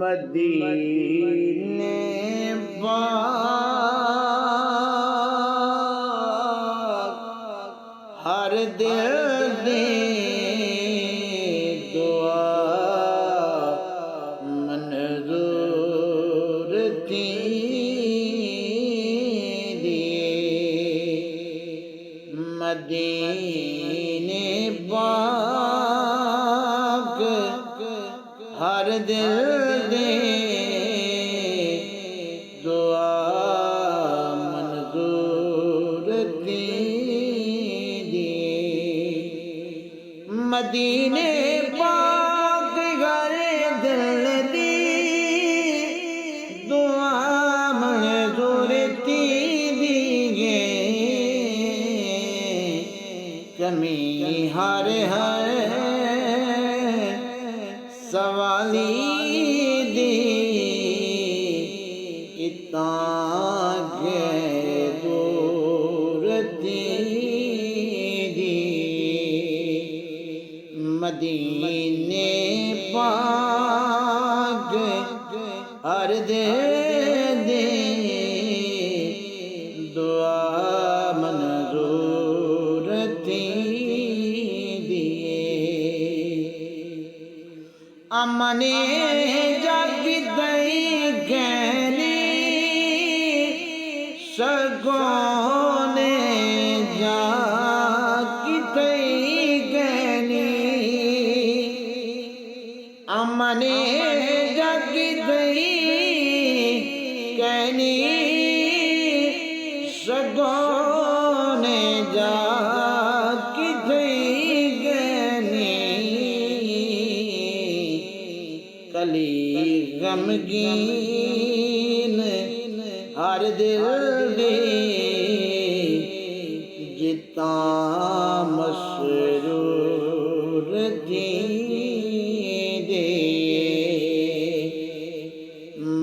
मदीने पाक हर दिल दे दुआ मंजूर थी मदीने पाक हर दिल दे दुआ मंजूर थी मदीने पाक हर दिल दी दुआ मंजूर थी कमी हर हर सवाली दी इताके दूर थी मदीने पाक हर दे दुआ मंजूर अमने जग दई गैनी सगोने जाग दई गैनी अमने जग दई गैनी सगोने जाग दई कली गमगीन हर दिल दे जिता मसरूर थी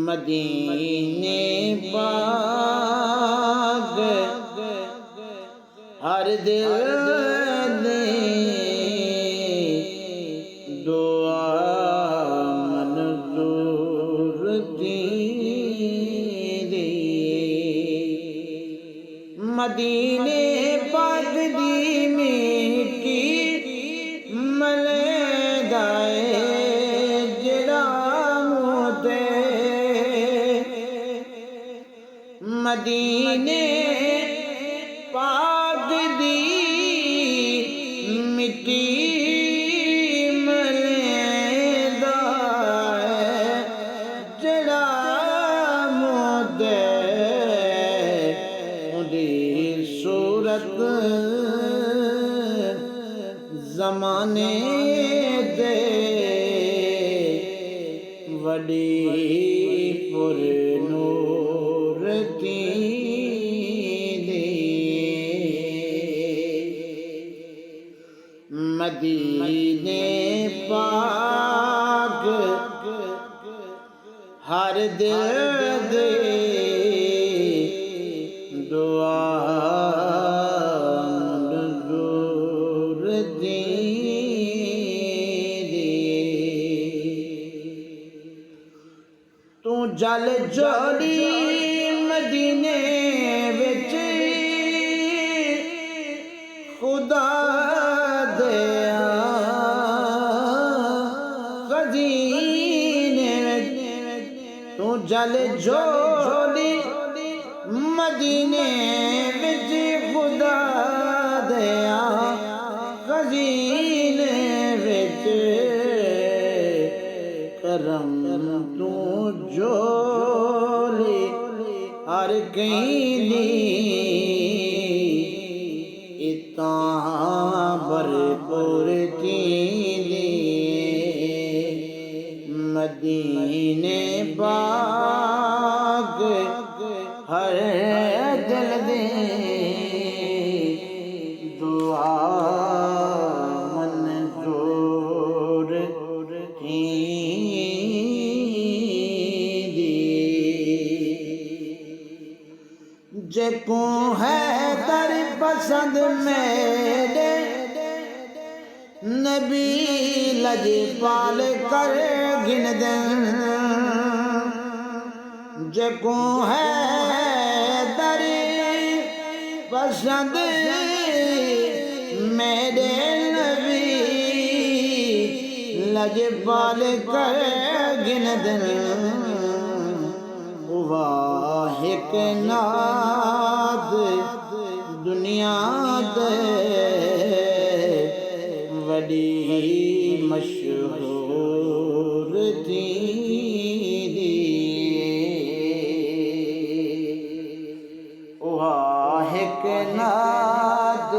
मदीने पाक हर दिल दे दुआ मदीने पाक दी मिट्टी मलेदाए जड़ा मुते मदीने पाक दी मिट्टी मलेदाए जड़ा मुते सूरत ज़माने दे वडी पुरनूर थी मदीने पाक हर दिल दे दुआ तू जल जोड़ी मदीने विच खुदा दिया खजीने तू जल जोड़ी मदीने विच खुदा दिया खजीने विच करम तू जोली हर कहीं इता भरपूर थी मदीने पाक हर दिल दे दुआ मंजूर थी जेको है दर पसंद मेरे नबी लजपाल कर गिन दे जको है दरी पसंद मेरे नबी लजपाल कर गिन दिल वाहिक नाद दुनिया दे वडी मशहूर थी वाहिक नाद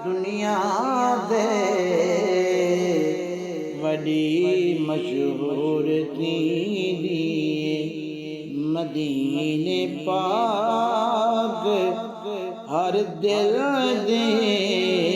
दुनिया दे वडी मशहूर थी मदीने पाक हर दिल दे